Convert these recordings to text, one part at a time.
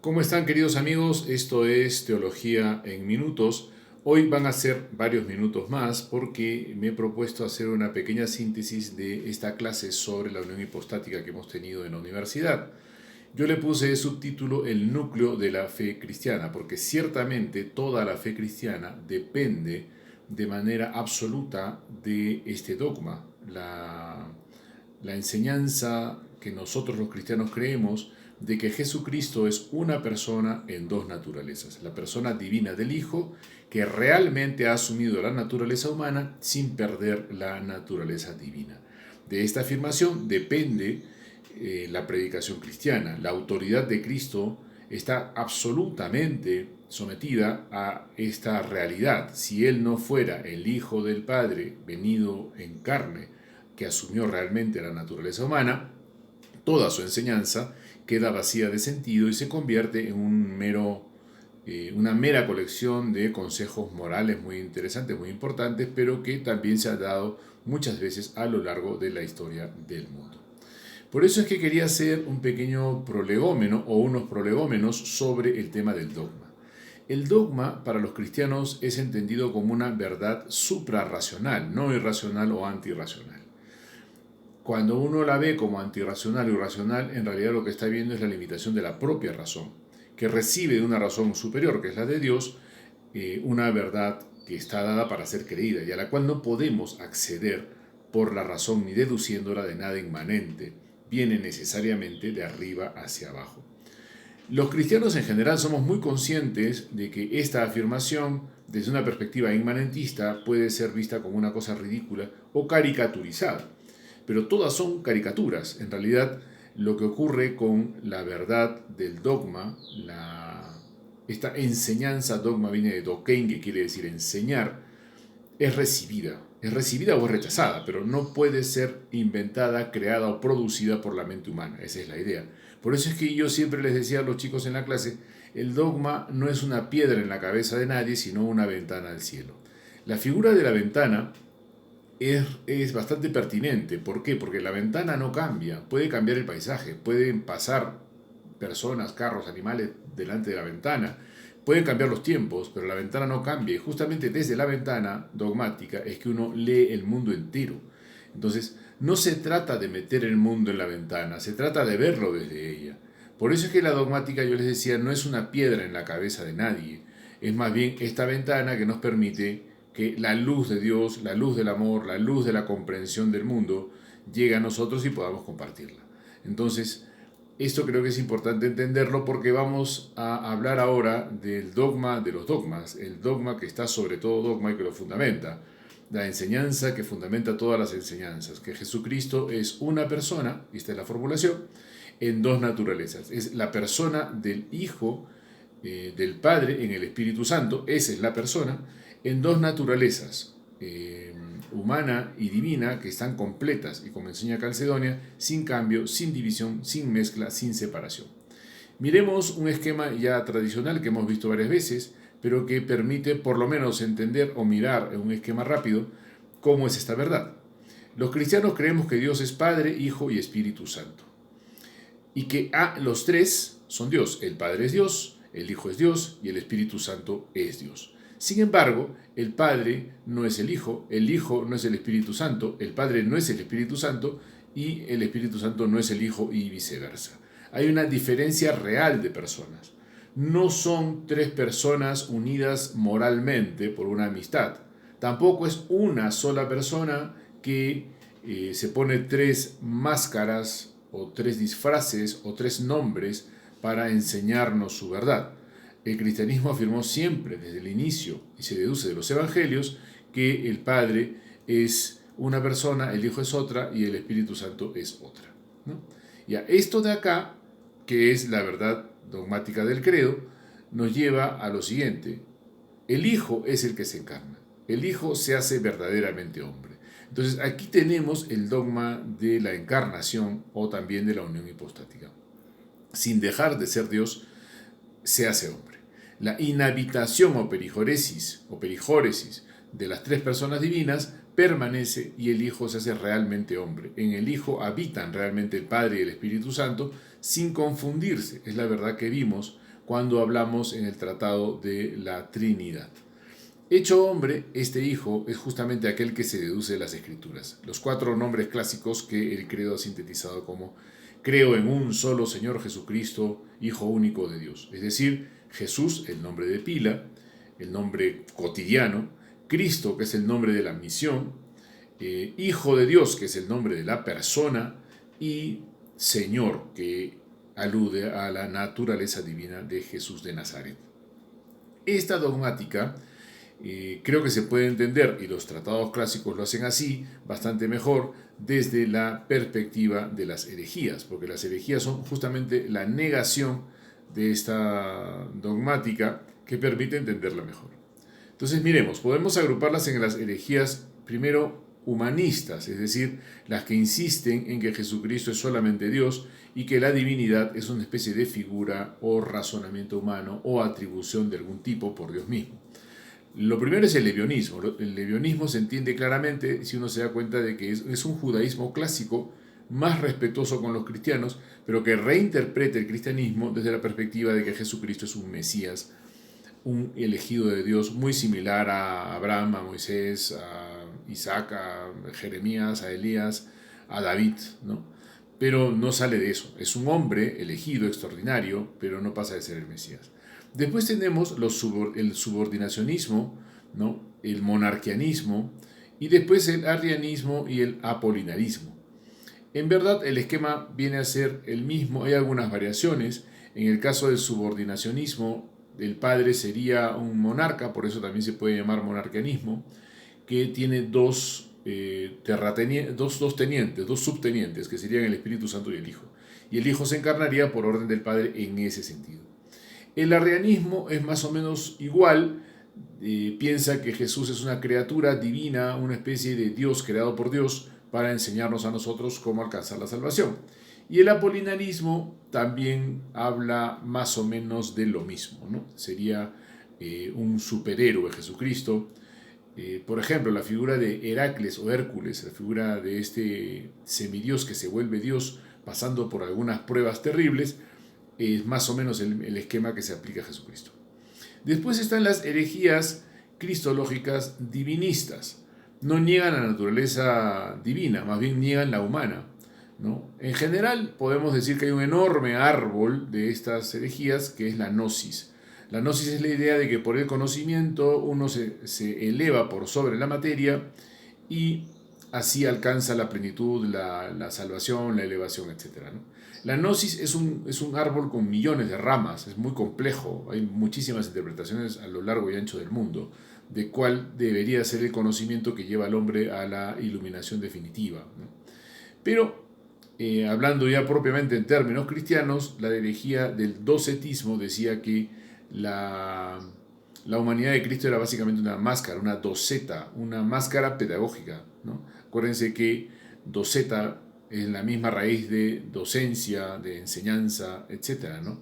¿Cómo están, queridos amigos? Esto es Teología en Minutos. Hoy van a ser varios minutos más porque me he propuesto hacer una pequeña síntesis de esta clase sobre la unión hipostática que hemos tenido en la universidad. Yo le puse de subtítulo el núcleo de la fe cristiana, porque ciertamente toda la fe cristiana depende de manera absoluta de este dogma, la enseñanza que nosotros los cristianos creemos de que Jesucristo es una persona en dos naturalezas, la persona divina del Hijo, que realmente ha asumido la naturaleza humana sin perder la naturaleza divina. De esta afirmación depende la predicación cristiana. La autoridad de Cristo está absolutamente sometida a esta realidad. Si Él no fuera el Hijo del Padre venido en carne, que asumió realmente la naturaleza humana, toda su enseñanza queda vacía de sentido y se convierte en una mera colección de consejos morales muy interesantes, muy importantes, pero que también se ha dado muchas veces a lo largo de la historia del mundo. Por eso es que quería hacer un pequeño prolegómeno o unos prolegómenos sobre el tema del dogma. El dogma para los cristianos es entendido como una verdad suprarracional, no irracional o antirracional. Cuando uno la ve como antirracional o irracional, en realidad lo que está viendo es la limitación de la propia razón, que recibe de una razón superior, que es la de Dios, una verdad que está dada para ser creída y a la cual no podemos acceder por la razón ni deduciéndola de nada inmanente, viene necesariamente de arriba hacia abajo. Los cristianos en general somos muy conscientes de que esta afirmación, desde una perspectiva inmanentista, puede ser vista como una cosa ridícula o caricaturizada. Pero todas son caricaturas. En realidad, lo que ocurre con la verdad del dogma, esta enseñanza, dogma viene de dokein, que quiere decir enseñar, es recibida. Es recibida o es rechazada, pero no puede ser inventada, creada o producida por la mente humana. Esa es la idea. Por eso es que yo siempre les decía a los chicos en la clase, el dogma no es una piedra en la cabeza de nadie, sino una ventana al cielo. La figura de la ventana es bastante pertinente. ¿Por qué? Porque la ventana no cambia. Puede cambiar el paisaje, pueden pasar personas, carros, animales delante de la ventana. Pueden cambiar los tiempos, pero la ventana no cambia. Y justamente desde la ventana dogmática es que uno lee el mundo entero. Entonces, no se trata de meter el mundo en la ventana, se trata de verlo desde ella. Por eso es que la dogmática, yo les decía, no es una piedra en la cabeza de nadie. Es más bien esta ventana que nos permite que la luz de Dios, la luz del amor, la luz de la comprensión del mundo llegue a nosotros y podamos compartirla. Entonces, esto creo que es importante entenderlo porque vamos a hablar ahora del dogma de los dogmas, el dogma que está sobre todo dogma y que lo fundamenta, la enseñanza que fundamenta todas las enseñanzas, que Jesucristo es una persona, y esta es la formulación, en dos naturalezas. Es la persona del Hijo, del Padre en el Espíritu Santo, esa es la persona, en dos naturalezas, humana y divina, que están completas y como enseña Calcedonia, sin cambio, sin división, sin mezcla, sin separación. Miremos un esquema ya tradicional que hemos visto varias veces, pero que permite por lo menos entender o mirar en un esquema rápido cómo es esta verdad. Los cristianos creemos que Dios es Padre, Hijo y Espíritu Santo. Y que los tres son Dios. El Padre es Dios, el Hijo es Dios y el Espíritu Santo es Dios. Sin embargo, el Padre no es el Hijo no es el Espíritu Santo, el Padre no es el Espíritu Santo y el Espíritu Santo no es el Hijo y viceversa. Hay una diferencia real de personas. No son tres personas unidas moralmente por una amistad. Tampoco es una sola persona que se pone tres máscaras o tres disfraces o tres nombres para enseñarnos su verdad. El cristianismo afirmó siempre desde el inicio, y se deduce de los evangelios, que el Padre es una persona, el Hijo es otra y el Espíritu Santo es otra, ¿no? Y a esto de acá, que es la verdad dogmática del credo, nos lleva a lo siguiente. El Hijo es el que se encarna. El Hijo se hace verdaderamente hombre. Entonces aquí tenemos el dogma de la encarnación o también de la unión hipostática. Sin dejar de ser Dios, se hace hombre. La inhabitación o perijóresis de las tres personas divinas permanece y el Hijo se hace realmente hombre. En el Hijo habitan realmente el Padre y el Espíritu Santo sin confundirse. Es la verdad que vimos cuando hablamos en el tratado de la Trinidad. Hecho hombre, este Hijo es justamente aquel que se deduce de las Escrituras. Los 4 nombres clásicos que el credo ha sintetizado como: creo en un solo Señor Jesucristo, Hijo único de Dios. Es decir, Jesús, el nombre de pila, el nombre cotidiano; Cristo, que es el nombre de la misión; Hijo de Dios, que es el nombre de la persona; y Señor, que alude a la naturaleza divina de Jesús de Nazaret. Esta dogmática creo que se puede entender, y los tratados clásicos lo hacen así, bastante mejor, desde la perspectiva de las herejías, porque las herejías son justamente la negación de esta dogmática que permite entenderla mejor. Entonces miremos, podemos agruparlas en las herejías, primero, humanistas, es decir, las que insisten en que Jesucristo es solamente Dios y que la divinidad es una especie de figura o razonamiento humano o atribución de algún tipo por Dios mismo. Lo primero es el lebionismo. El lebionismo se entiende claramente si uno se da cuenta de que es un judaísmo clásico más respetuoso con los cristianos, pero que reinterpreta el cristianismo desde la perspectiva de que Jesucristo es un Mesías, un elegido de Dios muy similar a Abraham, a Moisés, a Isaac, a Jeremías, a Elías, a David, ¿no? Pero no sale de eso. Es un hombre elegido, extraordinario, pero no pasa de ser el Mesías. Después tenemos el subordinacionismo, ¿no? El monarquianismo, y después el arrianismo y el apolinarismo. En verdad, el esquema viene a ser el mismo, hay algunas variaciones. En el caso del subordinacionismo, el padre sería un monarca, por eso también se puede llamar monarquianismo, que tiene dos subtenientes, que serían el Espíritu Santo y el Hijo. Y el Hijo se encarnaría por orden del Padre en ese sentido. El arrianismo es más o menos igual, piensa que Jesús es una criatura divina, una especie de Dios creado por Dios para enseñarnos a nosotros cómo alcanzar la salvación. Y el apolinarismo también habla más o menos de lo mismo, ¿no? Sería un superhéroe Jesucristo. Por ejemplo, la figura de Heracles o Hércules, la figura de este semidios que se vuelve Dios pasando por algunas pruebas terribles, es más o menos el esquema que se aplica a Jesucristo. Después están las herejías cristológicas divinistas. No niegan la naturaleza divina, más bien niegan la humana, ¿no? En general podemos decir que hay un enorme árbol de estas herejías que es la gnosis. La gnosis es la idea de que por el conocimiento uno se eleva por sobre la materia y así alcanza la plenitud, la salvación, la elevación, etc., ¿no? La gnosis es un árbol con millones de ramas, es muy complejo, hay muchísimas interpretaciones a lo largo y ancho del mundo de cuál debería ser el conocimiento que lleva al hombre a la iluminación definitiva, ¿no? Pero, hablando ya propiamente en términos cristianos, la herejía del docetismo decía que la humanidad de Cristo era básicamente una máscara, una doceta, una máscara pedagógica, ¿no? Acuérdense que doceta es la misma raíz de docencia, de enseñanza, etc., ¿no?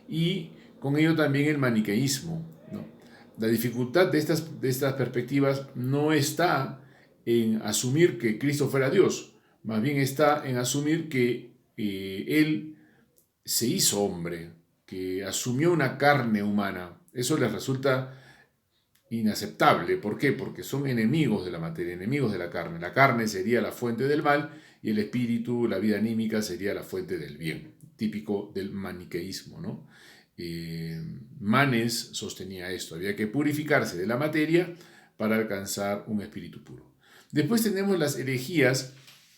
Y con ello también el maniqueísmo, ¿no? La dificultad de estas perspectivas no está en asumir que Cristo fuera Dios, más bien está en asumir que Él se hizo hombre, que asumió una carne humana. Eso les resulta inaceptable. ¿Por qué? Porque son enemigos de la materia, enemigos de la carne. La carne sería la fuente del mal y el espíritu, la vida anímica, sería la fuente del bien, típico del maniqueísmo, ¿no? Manes sostenía esto, había que purificarse de la materia para alcanzar un espíritu puro. Después tenemos las herejías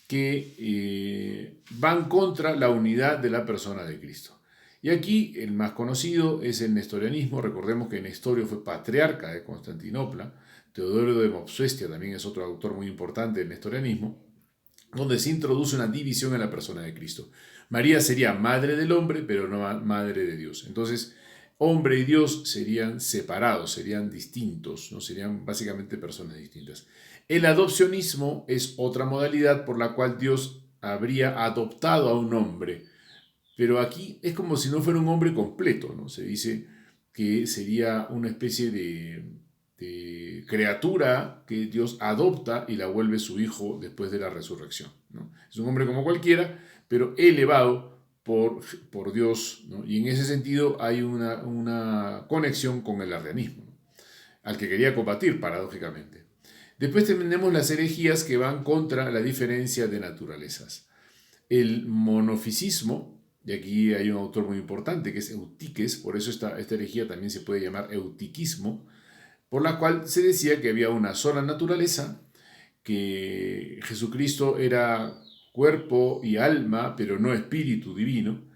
que van contra la unidad de la persona de Cristo. Y aquí el más conocido es el nestorianismo. Recordemos que Nestorio fue patriarca de Constantinopla. Teodoro de Mopsuestia también es otro autor muy importante del nestorianismo, donde se introduce una división en la persona de Cristo. María sería madre del hombre, pero no madre de Dios. Entonces, hombre y Dios serían separados, serían distintos, ¿no? Serían básicamente personas distintas. El adopcionismo es otra modalidad por la cual Dios habría adoptado a un hombre. Pero aquí es como si no fuera un hombre completo, ¿no? Se dice que sería una especie de criatura que Dios adopta y la vuelve su hijo después de la resurrección, ¿no? Es un hombre como cualquiera, pero elevado por Dios, ¿no? Y en ese sentido hay una conexión con el arrianismo, ¿no? Al que quería combatir paradójicamente. Después tenemos las herejías que van contra la diferencia de naturalezas. El monofisismo, y aquí hay un autor muy importante que es Eutiques, por eso esta herejía también se puede llamar eutiquismo, por la cual se decía que había una sola naturaleza, que Jesucristo era cuerpo y alma, pero no espíritu divino.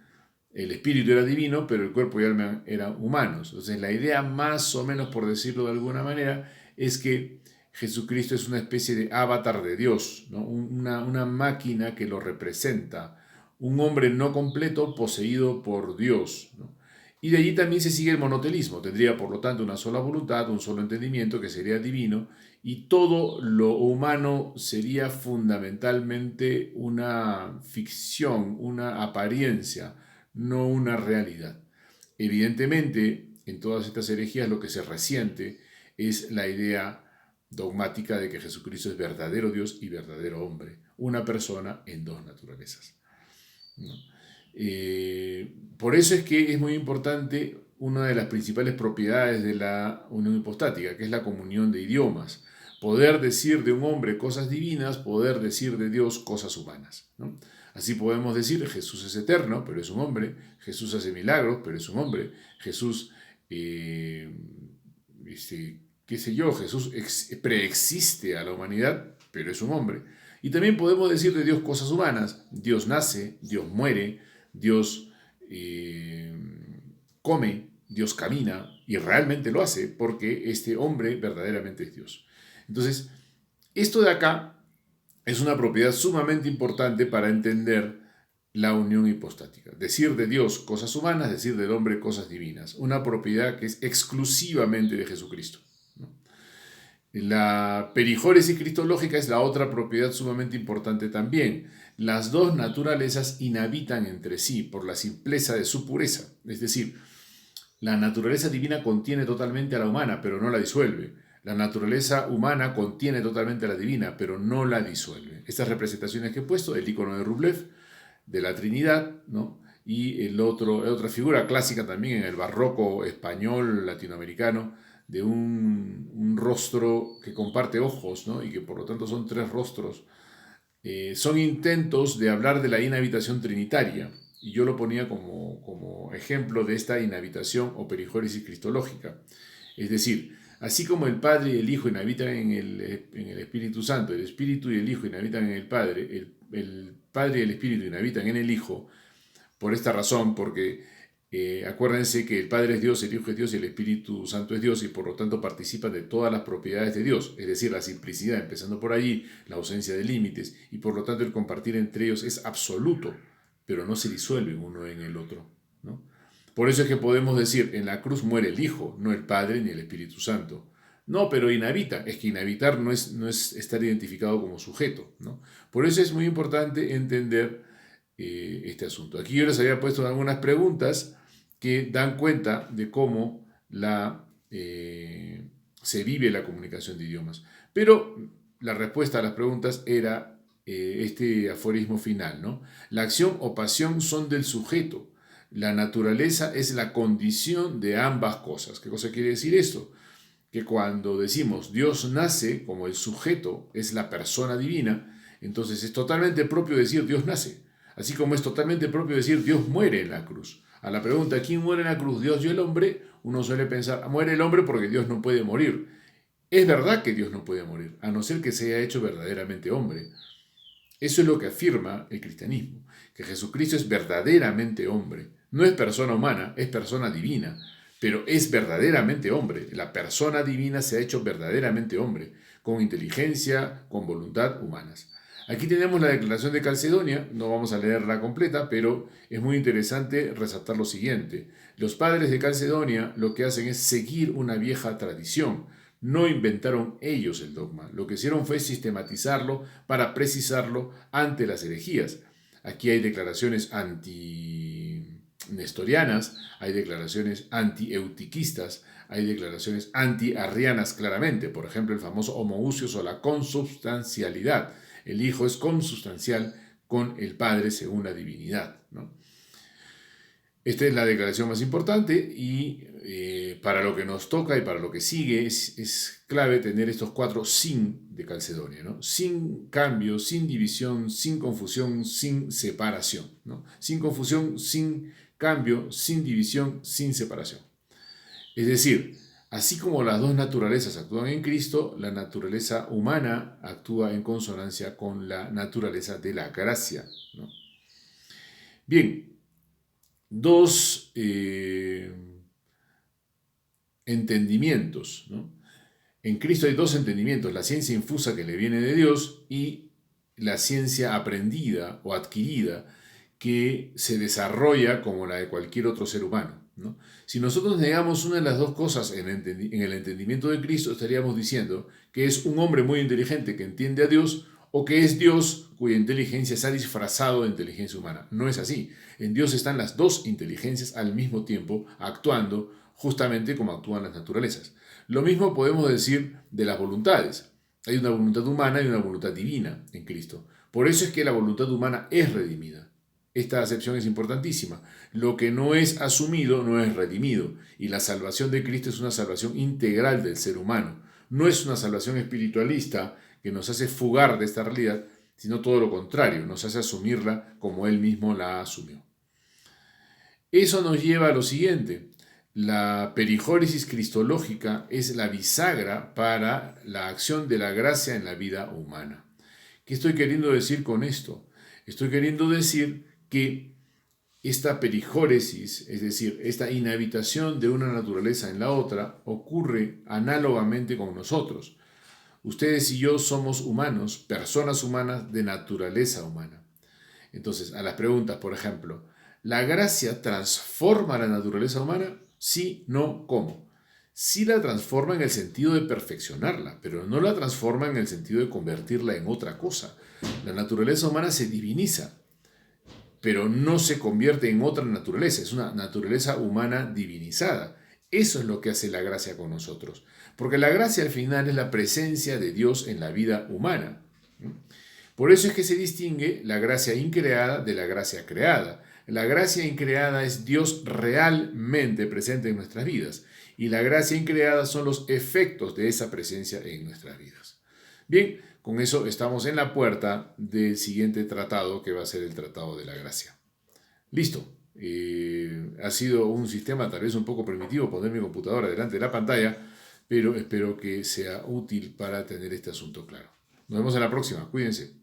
El espíritu era divino, pero el cuerpo y alma eran humanos. Entonces la idea, más o menos por decirlo de alguna manera, es que Jesucristo es una especie de avatar de Dios, ¿no? Una máquina que lo representa, un hombre no completo poseído por Dios, ¿no? Y de allí también se sigue el monotelismo. Tendría, por lo tanto, una sola voluntad, un solo entendimiento que sería divino, y todo lo humano sería fundamentalmente una ficción, una apariencia, no una realidad. Evidentemente, en todas estas herejías lo que se resiente es la idea dogmática de que Jesucristo es verdadero Dios y verdadero hombre, una persona en dos naturalezas, ¿no? Por eso es que es muy importante una de las principales propiedades de la unión hipostática, que es la comunión de idiomas. Poder decir de un hombre cosas divinas, poder decir de Dios cosas humanas, ¿no? Así podemos decir, Jesús es eterno, pero es un hombre. Jesús hace milagros, pero es un hombre. Jesús, qué sé yo, Jesús preexiste a la humanidad, pero es un hombre. Y también podemos decir de Dios cosas humanas. Dios nace, Dios muere, Dios come, Dios camina, y realmente lo hace porque este hombre verdaderamente es Dios. Entonces, esto de acá es una propiedad sumamente importante para entender la unión hipostática. Decir de Dios cosas humanas, decir del hombre cosas divinas. Una propiedad que es exclusivamente de Jesucristo, ¿no? La perijóresis cristológica es la otra propiedad sumamente importante también. Las dos naturalezas inhabitan entre sí por la simpleza de su pureza. Es decir, la naturaleza divina contiene totalmente a la humana, pero no la disuelve. La naturaleza humana contiene totalmente a la divina, pero no la disuelve. Estas representaciones que he puesto, el icono de Rublev, de la Trinidad, ¿no? Y otra figura clásica también en el barroco español latinoamericano, de un rostro que comparte ojos, ¿no? Y que por lo tanto son tres rostros. Son intentos de hablar de la inhabitación trinitaria, y yo lo ponía como ejemplo de esta inhabitación o perijóresis cristológica. Es decir, así como el Padre y el Hijo inhabitan en el Espíritu Santo, el Espíritu y el Hijo inhabitan en el Padre, el Padre y el Espíritu inhabitan en el Hijo, por esta razón, porque acuérdense que el Padre es Dios, el Hijo es Dios y el Espíritu Santo es Dios, y por lo tanto participan de todas las propiedades de Dios, es decir, la simplicidad, empezando por allí, la ausencia de límites, y por lo tanto el compartir entre ellos es absoluto, pero no se disuelven uno en el otro, ¿no? Por eso es que podemos decir, en la cruz muere el Hijo, no el Padre ni el Espíritu Santo. No, pero inhabita. Es que inhabitar no es estar identificado como sujeto, ¿no? Por eso es muy importante entender este asunto. Aquí yo les había puesto algunas preguntas que dan cuenta de cómo se vive la comunicación de idiomas. Pero la respuesta a las preguntas era este aforismo final, ¿no? La acción o pasión son del sujeto. La naturaleza es la condición de ambas cosas. ¿Qué cosa quiere decir esto? Que cuando decimos Dios nace, como el sujeto es la persona divina, entonces es totalmente propio decir Dios nace. Así como es totalmente propio decir Dios muere en la cruz. A la pregunta, ¿quién muere en la cruz? ¿Dios y el hombre? Uno suele pensar, muere el hombre porque Dios no puede morir. Es verdad que Dios no puede morir, a no ser que se haya hecho verdaderamente hombre. Eso es lo que afirma el cristianismo, que Jesucristo es verdaderamente hombre. No es persona humana, es persona divina, pero es verdaderamente hombre. La persona divina se ha hecho verdaderamente hombre, con inteligencia, con voluntad humanas. Aquí tenemos la declaración de Calcedonia, no vamos a leerla completa, pero es muy interesante resaltar lo siguiente. Los padres de Calcedonia lo que hacen es seguir una vieja tradición. No inventaron ellos el dogma, lo que hicieron fue sistematizarlo para precisarlo ante las herejías. Aquí hay declaraciones anti-nestorianas, hay declaraciones anti-eutiquistas, hay declaraciones anti-arrianas claramente, por ejemplo el famoso homoousios o la consubstancialidad. El Hijo es consubstancial con el Padre según la divinidad, ¿no? Esta es la declaración más importante y para lo que nos toca y para lo que sigue es clave tener estos 4 sin de Calcedonia, ¿no? Sin cambio, sin división, sin confusión, sin separación, ¿no? Sin confusión, sin cambio, sin división, sin separación. Es decir, así como las dos naturalezas actúan en Cristo, la naturaleza humana actúa en consonancia con la naturaleza de la gracia, ¿no? Bien, dos entendimientos, ¿no? En Cristo hay dos entendimientos, la ciencia infusa que le viene de Dios y la ciencia aprendida o adquirida que se desarrolla como la de cualquier otro ser humano, ¿no? Si nosotros negamos una de las dos cosas en el entendimiento de Cristo, estaríamos diciendo que es un hombre muy inteligente que entiende a Dios o que es Dios cuya inteligencia se ha disfrazado de inteligencia humana. No es así. En Dios están las dos inteligencias al mismo tiempo actuando justamente como actúan las naturalezas. Lo mismo podemos decir de las voluntades. Hay una voluntad humana y una voluntad divina en Cristo. Por eso es que la voluntad humana es redimida. Esta acepción es importantísima. Lo que no es asumido no es redimido. Y la salvación de Cristo es una salvación integral del ser humano. No es una salvación espiritualista que nos hace fugar de esta realidad, sino todo lo contrario, nos hace asumirla como Él mismo la asumió. Eso nos lleva a lo siguiente. La perijóresis cristológica es la bisagra para la acción de la gracia en la vida humana. ¿Qué estoy queriendo decir con esto? Estoy queriendo decir que esta perijóresis, es decir, esta inhabitación de una naturaleza en la otra, ocurre análogamente con nosotros. Ustedes y yo somos humanos, personas humanas de naturaleza humana. Entonces, a las preguntas, por ejemplo, ¿la gracia transforma la naturaleza humana? Sí, no, ¿cómo? Sí la transforma en el sentido de perfeccionarla, pero no la transforma en el sentido de convertirla en otra cosa. La naturaleza humana se diviniza, pero no se convierte en otra naturaleza, es una naturaleza humana divinizada. Eso es lo que hace la gracia con nosotros, porque la gracia al final es la presencia de Dios en la vida humana. Por eso es que se distingue la gracia increada de la gracia creada. La gracia increada es Dios realmente presente en nuestras vidas y la gracia increada son los efectos de esa presencia en nuestras vidas. Bien, con eso estamos en la puerta del siguiente tratado que va a ser el Tratado de la Gracia. Listo. Ha sido un sistema tal vez un poco primitivo poner mi computadora delante de la pantalla, pero espero que sea útil para tener este asunto claro. Nos vemos en la próxima. Cuídense.